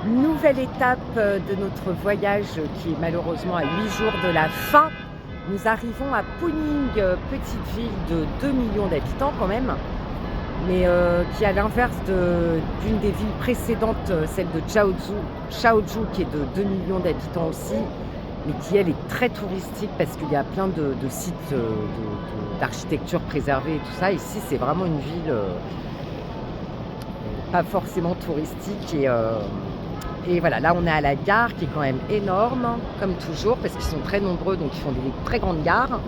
Nouvelle étape de notre voyage qui est malheureusement à 8 jours de la fin. Nous arrivons à Puning, petite ville de 2 millions d'habitants quand même, mais qui à l'inverse d'une des villes précédentes, celle de Chaozhou qui est de 2 millions d'habitants aussi, mais qui elle est très touristique parce qu'il y a plein de sites d'architecture préservée et tout ça. Ici c'est vraiment une ville pas forcément touristique et voilà, là on est à la gare qui est quand même énorme, comme toujours, parce qu'ils sont très nombreux, donc ils font des très grandes gares.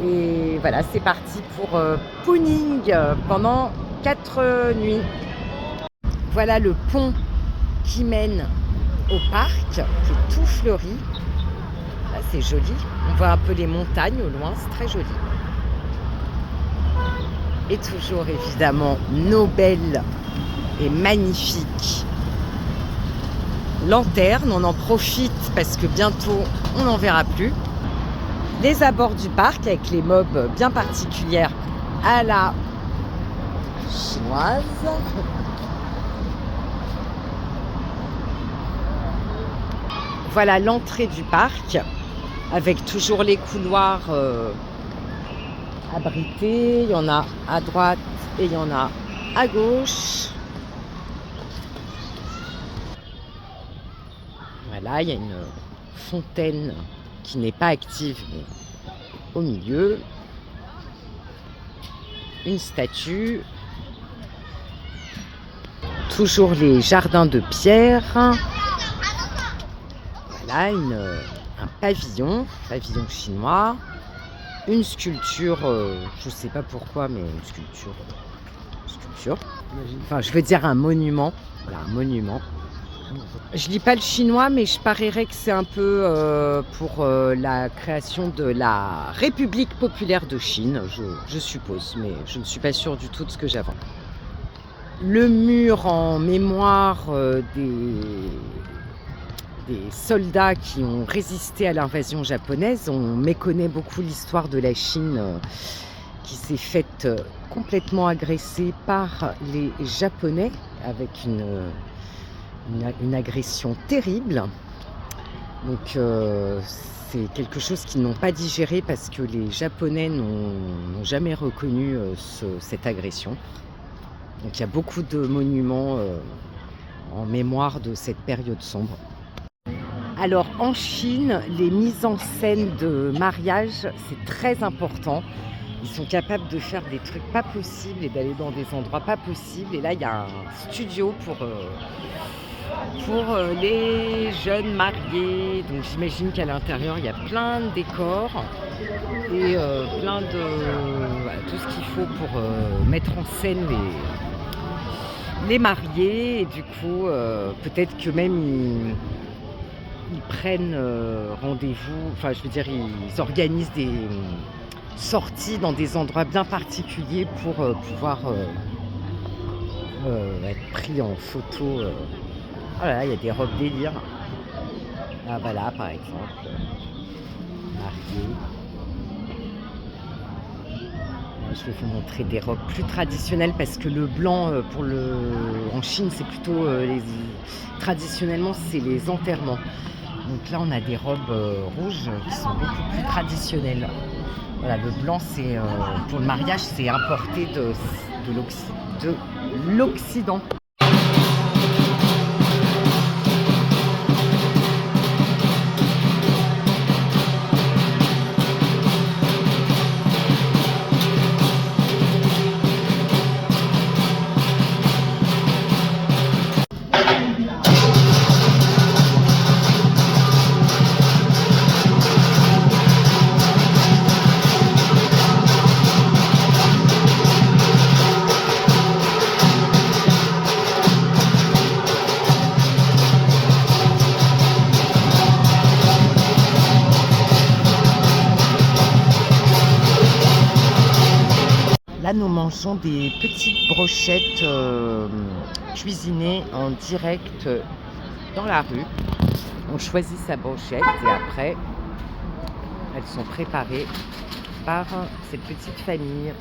Et voilà, c'est parti pour Puning pendant 4 nuits. Voilà le pont qui mène au parc, qui est tout fleuri. Là c'est joli, on voit un peu les montagnes au loin, c'est très joli. Et toujours évidemment nos belles et magnifiques lanternes, on en profite parce que bientôt on n'en verra plus. Les abords du parc avec les mobs bien particulières à la chinoise. Voilà l'entrée du parc avec toujours les couloirs abrités. Il y en a à droite et il y en a à gauche. Voilà, il y a une fontaine qui n'est pas active, mais au milieu. Une statue. Toujours les jardins de pierre. Voilà, un pavillon chinois. Une sculpture, je ne sais pas pourquoi, mais une sculpture. Enfin, je veux dire un monument. Voilà, un monument. Je lis pas le chinois, mais je parierais que c'est un peu pour la création de la République populaire de Chine, je suppose, mais je ne suis pas sûre du tout de ce que j'avance. Le mur en mémoire des soldats qui ont résisté à l'invasion japonaise. On méconnaît beaucoup l'histoire de la Chine qui s'est faite complètement agresser par les Japonais avec une agression terrible. Donc c'est quelque chose qu'ils n'ont pas digéré parce que les Japonais n'ont jamais reconnu cette agression. Donc il y a beaucoup de monuments en mémoire de cette période sombre. Alors en Chine, les mises en scène de mariage, c'est très important. Ils sont capables de faire des trucs pas possibles et d'aller dans des endroits pas possibles. Et là, il y a un studio pour les jeunes mariés. Donc j'imagine qu'à l'intérieur, il y a plein de décors et plein de voilà, tout ce qu'il faut pour mettre en scène les mariés. Et du coup, peut-être que même ils prennent rendez-vous, enfin je veux dire, ils organisent des sorties dans des endroits bien particuliers pour pouvoir être pris en photo. Voilà, il y a des robes délire. Ah voilà, par exemple, mariée. Je vais vous montrer des robes plus traditionnelles parce que le blanc en Chine c'est plutôt traditionnellement c'est les enterrements. Donc là on a des robes rouges qui sont beaucoup plus traditionnelles. Voilà, le blanc c'est pour le mariage, c'est importé de l'Occident. Là, nous mangeons des petites brochettes cuisinées en direct dans la rue. On choisit sa brochette et après, elles sont préparées par cette petite famille.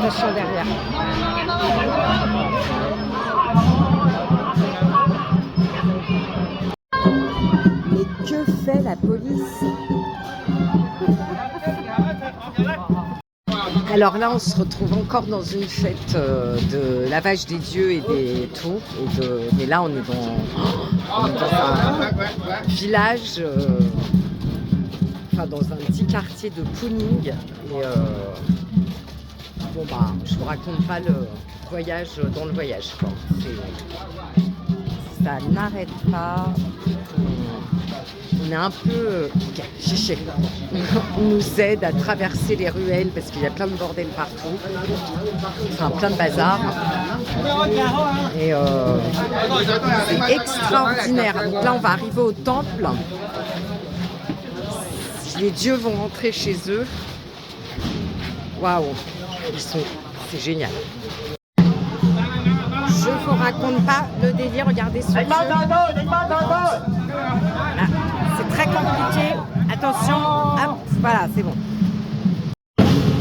Attention derrière. Mais que fait la police? Alors là, on se retrouve encore dans une fête de lavage des dieux et des tours. Mais là, on est dans un village, enfin dans un petit quartier de Pooning. Et bon bah, je vous raconte pas le voyage dans le voyage, quoi. Ça n'arrête pas. On est un peu chiché. On nous aide à traverser les ruelles parce qu'il y a plein de bordel partout. Enfin, plein de bazar. Et c'est extraordinaire. Donc là, on va arriver au temple. Les dieux vont rentrer chez eux. Waouh, c'est génial. Je vous raconte pas le délire. Regardez ce jeu. Là, c'est très compliqué. Attention. Hop, voilà, c'est bon.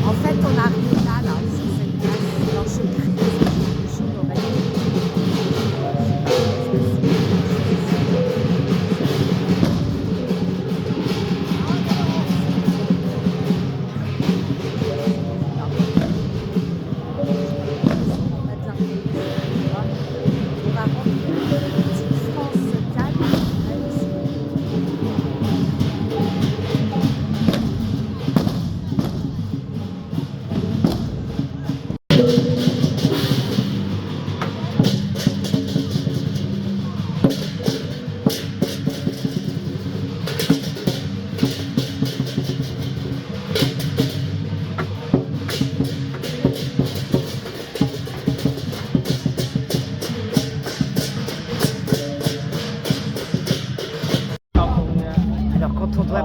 En fait, on arrive là, sur cette place. Alors, je crie parce que j'ai des choses d'oreille.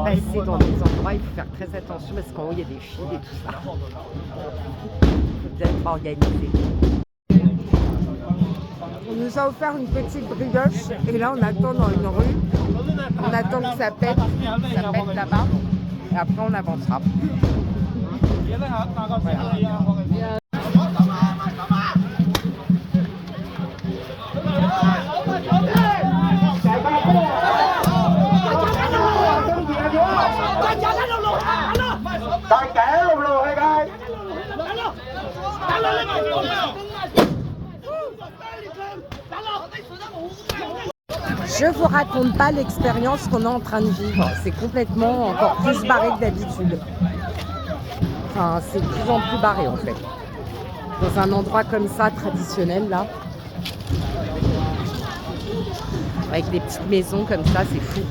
Passer dans des endroits, il faut faire très attention parce qu'en haut il y a des fils et tout ça. Il faut bien être organisé. On nous a offert une petite brioche et là on attend dans une rue. On attend que ça pète là-bas et après on avancera. Voilà. Je vous raconte pas l'expérience qu'on est en train de vivre. C'est complètement encore plus barré que d'habitude. Enfin, c'est de plus en plus barré en fait. Dans un endroit comme ça, traditionnel là. Avec des petites maisons comme ça, c'est fou.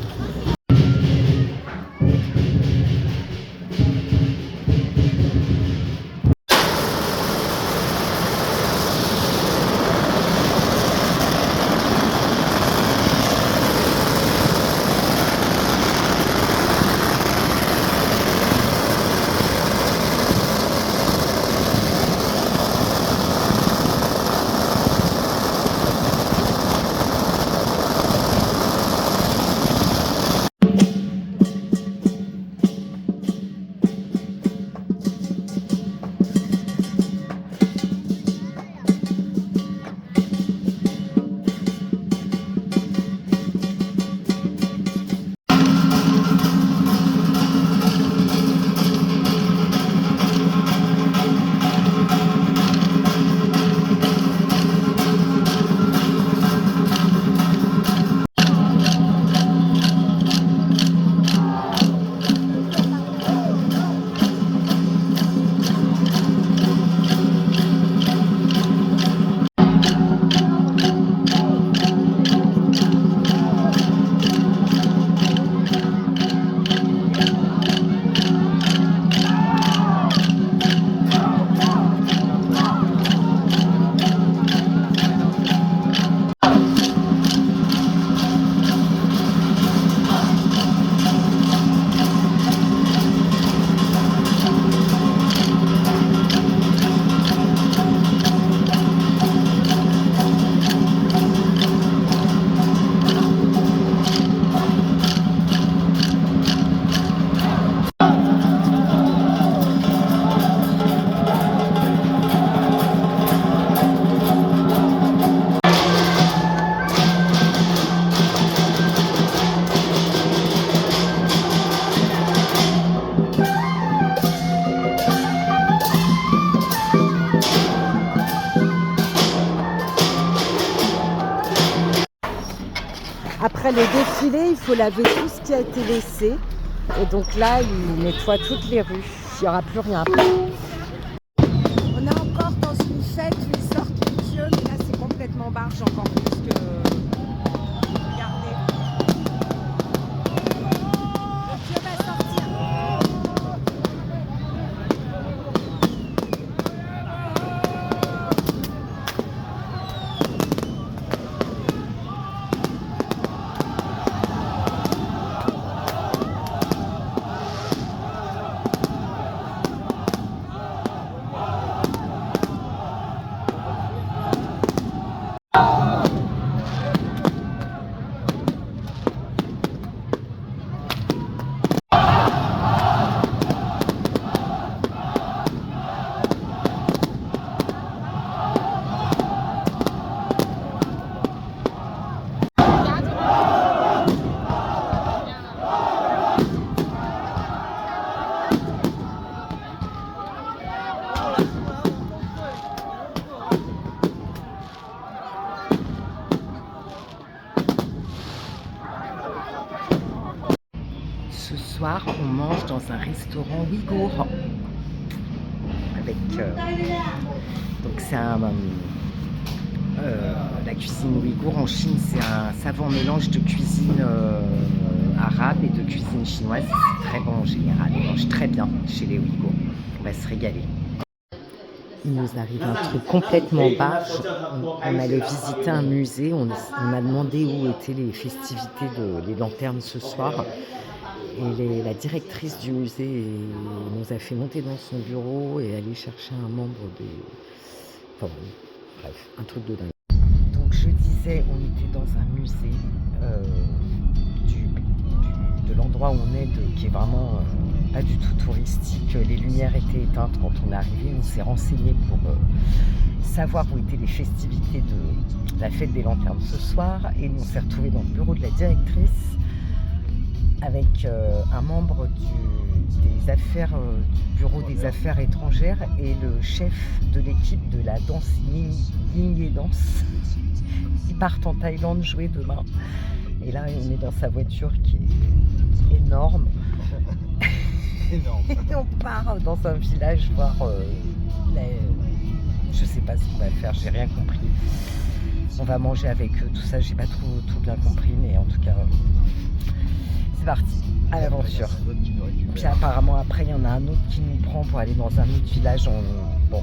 après le défilé, il faut laver tout ce qui a été laissé. Et donc là, ils nettoient toutes les rues. Il n'y aura plus rien. On est encore dans une fête où ils sortent les dieux, mais là c'est complètement barge encore plus que... Regardez. Le dieu va sortir. Ce soir, on mange dans un restaurant ouïghour. Avec, donc c'est la cuisine ouïghour en Chine, c'est un savant mélange de cuisine arabe et de cuisine chinoise. C'est très bon en général. On mange très bien chez les Ouïghours. On va se régaler. Il nous arrive un truc complètement barge. On allait visiter un musée. On a demandé où étaient les festivités des lanternes ce soir. Et la directrice du musée nous a fait monter dans son bureau et aller chercher un membre des... Enfin, bref, un truc de dingue. Donc je disais, on était dans un musée de l'endroit où on est, qui est vraiment pas du tout touristique. Les lumières étaient éteintes quand on est arrivé. On s'est renseigné pour savoir où étaient les festivités de la fête des lanternes ce soir. Et on s'est retrouvés dans le bureau de la directrice avec un membre du bureau des affaires étrangères et le chef de l'équipe de la danse Ying Dance. Ils partent en Thaïlande jouer demain. Et là, on est dans sa voiture qui est énorme. Et on part dans un village voir je sais pas ce qu'on va faire, j'ai rien compris. On va manger avec eux, tout ça, j'ai pas tout bien compris, mais en tout cas... C'est parti, à l'aventure. Puis apparemment après il y en a un autre qui nous prend pour aller dans un autre village. Bon,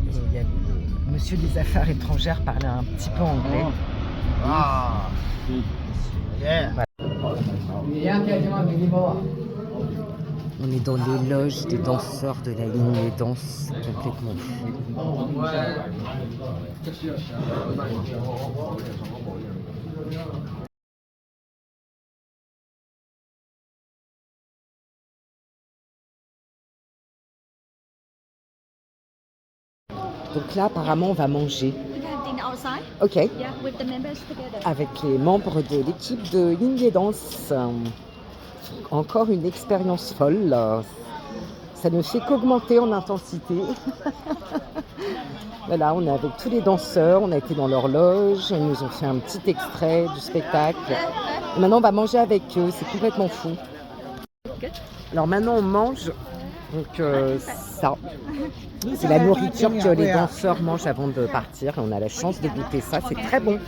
il y a le monsieur des affaires étrangères parlait un petit peu anglais. Ah. Voilà. On est dans les loges des danseurs de la ligne des danses, complètement fou. Donc là, apparemment, on va manger. Ok. Avec les membres de l'équipe de Ying Dance. Encore une expérience folle. Ça ne fait qu'augmenter en intensité. Voilà, on est avec tous les danseurs, on a été dans leur loge, ils nous ont fait un petit extrait du spectacle. Et maintenant, on va manger avec eux, c'est complètement fou. Alors maintenant, on mange. Donc ça, c'est la nourriture que les danseurs mangent avant de partir. Et on a la chance de goûter ça, c'est très bon.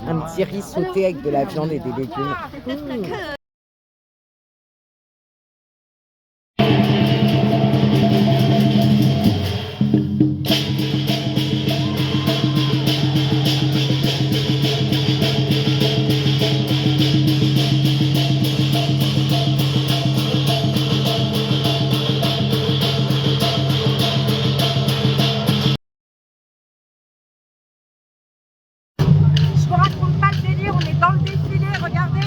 Un petit riz sauté avec de la viande et des légumes. Je vous raconte pas le délire, on est dans le défilé, regardez.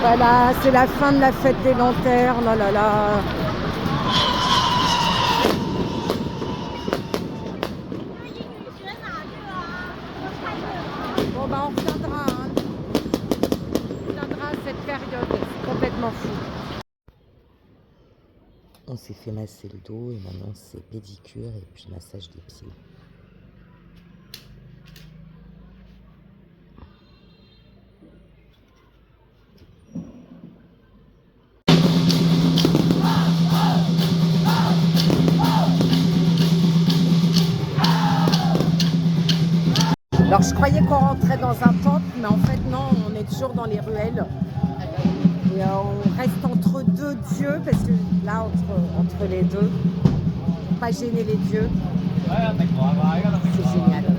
Voilà, c'est la fin de la fête des lanternes, oh là là. Bon bah on reviendra, hein. On reviendra à cette période, c'est complètement fou. On s'est fait masser le dos et maintenant c'est pédicure et puis massage des pieds. Alors je croyais qu'on rentrait dans un temple, mais en fait non, on est toujours dans les ruelles. Et on reste entre deux dieux, parce que là, entre les deux, pour pas gêner les dieux, c'est génial.